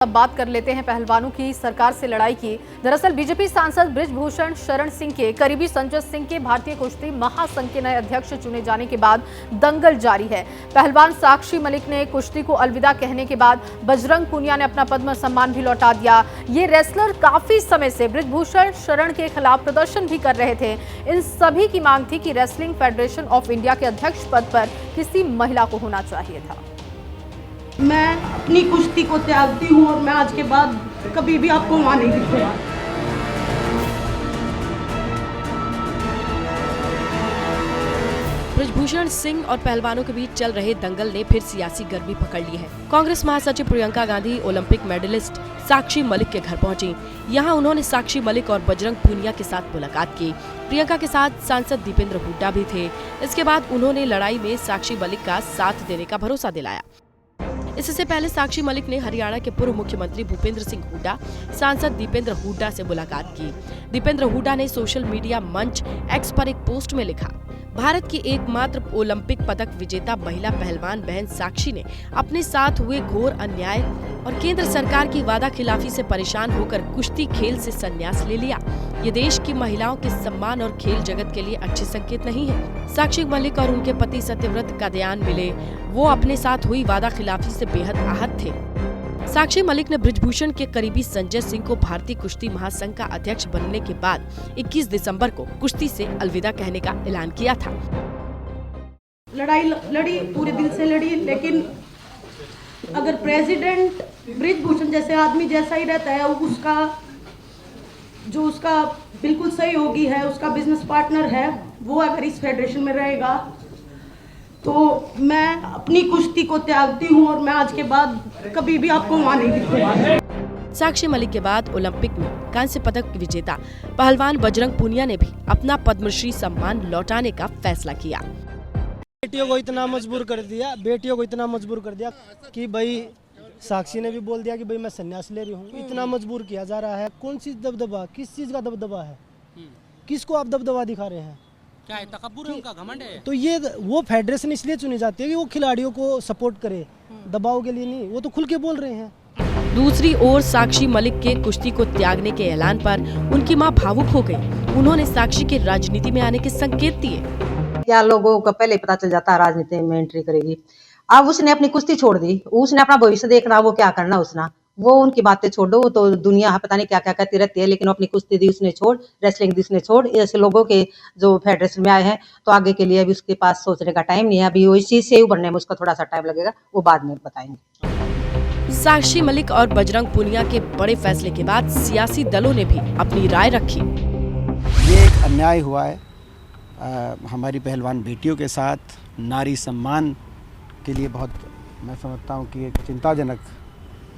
अब बात कर लेते हैं पहलवानों की सरकार से लड़ाई की। दरअसल बीजेपी सांसद बृजभूषण शरण सिंह के करीबी संजय सिंह के भारतीय कुश्ती महासंघ के नए अध्यक्ष चुने जाने के बाद दंगल जारी है। पहलवान साक्षी मलिक ने कुश्ती को अलविदा कहने के बाद बजरंग पूनिया ने अपना पद्म सम्मान भी लौटा दिया। ये रेसलर काफी समय से बृजभूषण शरण के खिलाफ प्रदर्शन भी कर रहे थे। इन सभी की मांग थी कि रेसलिंग फेडरेशन ऑफ इंडिया के अध्यक्ष पद पर किसी महिला को होना चाहिए था। मैं अपनी कुश्ती को त्यागती हूँ और मैं आज के बाद कभी भी आपको वहाँ नहीं दिखूंगा। बृजभूषण सिंह और पहलवानों के बीच चल रहे दंगल ने फिर सियासी गर्मी पकड़ ली है। कांग्रेस महासचिव प्रियंका गांधी ओलंपिक मेडलिस्ट साक्षी मलिक के घर पहुंची। यहां उन्होंने साक्षी मलिक और बजरंग पूनिया के साथ मुलाकात की। प्रियंका के साथ सांसद दीपेंद्र हुड्डा भी थे। इसके बाद उन्होंने लड़ाई में साक्षी मलिक का साथ देने का भरोसा दिलाया। इससे पहले साक्षी मलिक ने हरियाणा के पूर्व मुख्यमंत्री भूपेंद्र सिंह हुड्डा, सांसद दीपेंद्र हुड्डा से मुलाकात की। दीपेंद्र हुड्डा ने सोशल मीडिया मंच एक्स पर एक पोस्ट में लिखा, भारत की एकमात्र ओलंपिक पदक विजेता महिला पहलवान बहन साक्षी ने अपने साथ हुए घोर अन्याय और केंद्र सरकार की वादा खिलाफी से परेशान होकर कुश्ती खेल से संन्यास ले लिया। ये देश की महिलाओं के सम्मान और खेल जगत के लिए अच्छे संकेत नहीं है। साक्षी मलिक और उनके पति सत्यव्रत कादयान मिले। वो अपने साथ हुई वादा खिलाफी से बेहद आहत थे। साक्षी मलिक ने बृजभूषण के करीबी संजय सिंह को भारतीय कुश्ती महासंघ का अध्यक्ष बनने के बाद 21 दिसंबर को कुश्ती से अलविदा कहने का ऐलान किया था। लड़ाई लड़ी, पूरे दिल से लड़ी, लेकिन अगर प्रेसिडेंट बृजभूषण जैसे आदमी जैसा ही रहता है, उसका बिल्कुल सहयोगी है, उसका बिजनेस पार्टनर है, वो अगर इस फेडरेशन में रहेगा तो मैं अपनी कुश्ती को त्यागती हूँ और मैं आज के बाद कभी भी आपको वहाँ नहीं दिखूंगा। साक्षी मलिक के बाद ओलंपिक में कांस्य पदक विजेता पहलवान बजरंग पूनिया ने भी अपना पद्मश्री सम्मान लौटाने का फैसला किया। बेटियों को इतना मजबूर कर दिया कि भाई साक्षी ने भी बोल दिया कि भाई मैं संन्यास ले रही हूँ। इतना मजबूर किया जा रहा है। कौन सी दबदबा, किस चीज का दबदबा है? किसको आप दबदबा दिखा रहे हैं? क्या है, तकब्बुर है, उनका घमंड है। तो ये वो फेडरेशन इसलिए चुनी जाती है कि वो खिलाड़ियों को सपोर्ट करे, दबाव के लिए नहीं। वो तो खुल के बोल रहे हैं। दूसरी ओर साक्षी मलिक के कुश्ती को त्यागने के ऐलान पर उनकी मां भावुक हो गई। उन्होंने साक्षी के राजनीति में आने के संकेत दिए। क्या लोगों को पहले पता चल जाता है राजनीति में एंट्री करेगी। अब उसने अपनी कुश्ती छोड़ दी, उसने अपना भविष्य देखना, वो क्या करना उसना, वो उनकी बातें छोड़ो। वो तो दुनिया पता नहीं क्या क्या कहती रहती है, लेकिन अपनी कुश्ती दी उसने छोड़, रेसलिंग दी उसने छोड़। ऐसे लोगों के जो फेडरेशन में आए हैं तो आगे के लिए अभी उसके पास सोचने का टाइम नहीं है। अभी वो इस चीज से उभरने में उसका थोड़ा सा टाइम लगेगा, वो बाद में बताएंगे। साक्षी मलिक और बजरंग पूनिया के बड़े फैसले के बाद सियासी दलों ने भी अपनी राय रखी। ये एक अन्याय हुआ है हमारी पहलवान बेटियों के साथ। नारी सम्मान के लिए बहुत, मैं समझता हूँ कि एक चिंताजनक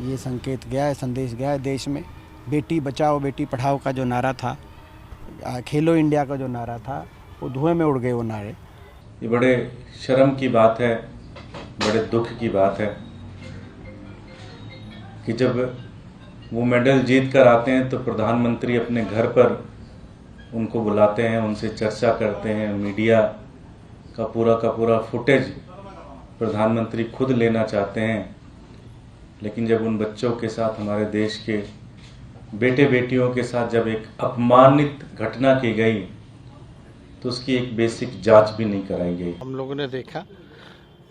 ये संकेत गया है, संदेश गया है देश में। बेटी बचाओ बेटी पढ़ाओ का जो नारा था, खेलो इंडिया का जो नारा था, वो धुएं में उड़ गए वो नारे। ये बड़े शर्म की बात है, बड़े दुख की बात है कि जब वो मेडल जीत कर आते हैं तो प्रधानमंत्री अपने घर पर उनको बुलाते हैं, उनसे चर्चा करते हैं। मीडिया का पूरा फुटेज प्रधानमंत्री खुद लेना चाहते हैं, लेकिन जब उन बच्चों के साथ, हमारे देश के बेटे बेटियों के साथ जब एक अपमानित घटना की गई तो उसकी एक बेसिक जांच भी नहीं कराई गई। हम लोगों ने देखा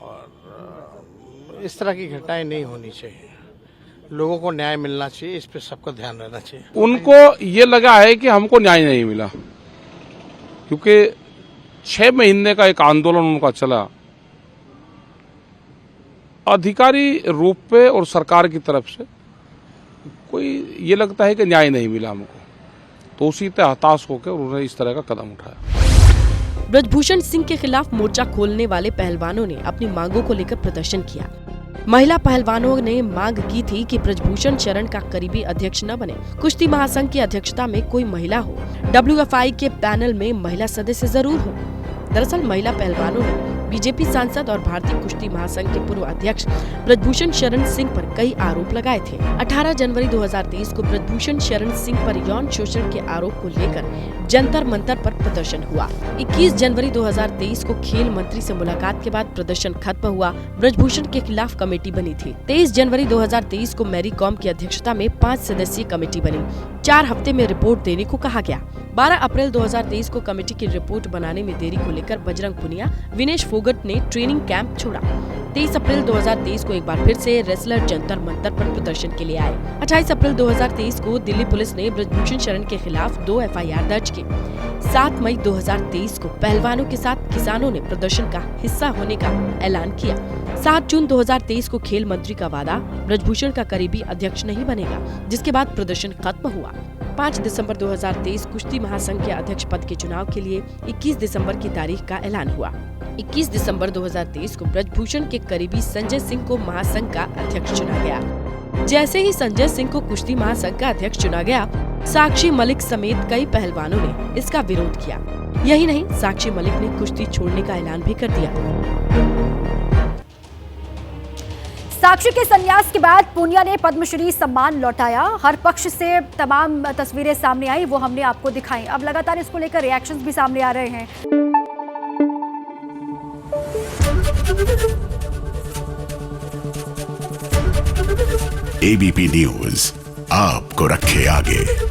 और इस तरह की घटनाएं नहीं होनी चाहिए। लोगों को न्याय मिलना चाहिए, इस पे सबका ध्यान रहना चाहिए। उनको ये लगा है कि हमको न्याय नहीं मिला, क्योंकि 6 महीने का एक आंदोलन उनका चला अधिकारी रूप पे और सरकार की तरफ से। कोई ये लगता है कि न्याय नहीं मिला हमको, तो उसी से हताश होकर उन्होंने इस तरह का कदम उठाया। बृजभूषण सिंह के खिलाफ मोर्चा खोलने वाले पहलवानों ने अपनी मांगों को लेकर प्रदर्शन किया। महिला पहलवानों ने मांग की थी कि बृजभूषण शरण का करीबी अध्यक्ष न बने, कुश्ती महासंघ की अध्यक्षता में कोई महिला हो, WFI के पैनल में महिला सदस्य जरूर हो। दरअसल महिला पहलवानों ने बीजेपी सांसद और भारतीय कुश्ती महासंघ के पूर्व अध्यक्ष ब्रजभूषण शरण सिंह पर कई आरोप लगाए थे। 18 जनवरी 2023 को ब्रजभूषण शरण सिंह पर यौन शोषण के आरोप को लेकर जंतर मंतर पर प्रदर्शन हुआ। 21 जनवरी 2023 को खेल मंत्री से मुलाकात के बाद प्रदर्शन खत्म हुआ। ब्रजभूषण के खिलाफ कमेटी बनी थी। 23 जनवरी 2023 को मैरी कॉम की अध्यक्षता में 5 सदस्यीय कमेटी बनी। 4 हफ्ते में रिपोर्ट देने को कहा गया। 12 अप्रैल 2023 को कमेटी की रिपोर्ट बनाने में देरी को लेकर बजरंग पुनिया, विनेश फोगट ने ट्रेनिंग कैंप छोड़ा। 23 अप्रैल 2023 को एक बार फिर से रेसलर जंतर मंतर पर प्रदर्शन के लिए आए। 28 अप्रैल 2023 को दिल्ली पुलिस ने ब्रजभूषण शरण के खिलाफ 2 FIR दर्ज की। 7 मई 2023 को पहलवानों के साथ किसानों ने प्रदर्शन का हिस्सा होने का ऐलान किया। 7 जून 2023 को खेल मंत्री का वादा, ब्रजभूषण का करीबी अध्यक्ष नहीं बनेगा, जिसके बाद प्रदर्शन खत्म हुआ। 5 दिसंबर 2023 कुश्ती महासंघ के अध्यक्ष पद के चुनाव के लिए 21 दिसंबर की तारीख का ऐलान हुआ। 21 दिसंबर 2023 को ब्रजभूषण के करीबी संजय सिंह को महासंघ का अध्यक्ष चुना गया। जैसे ही संजय सिंह को कुश्ती महासंघ का अध्यक्ष चुना गया, साक्षी मलिक समेत कई पहलवानों ने इसका विरोध किया। यही नहीं, साक्षी मलिक ने कुश्ती छोड़ने का ऐलान भी कर दिया। साक्षी के संन्यास के बाद पूनिया ने पद्मश्री सम्मान लौटाया। हर पक्ष से तमाम तस्वीरें सामने आई, वो हमने आपको दिखाई। अब लगातार इसको लेकर रिएक्शंस भी सामने आ रहे हैं। ABP न्यूज आपको रखे आगे।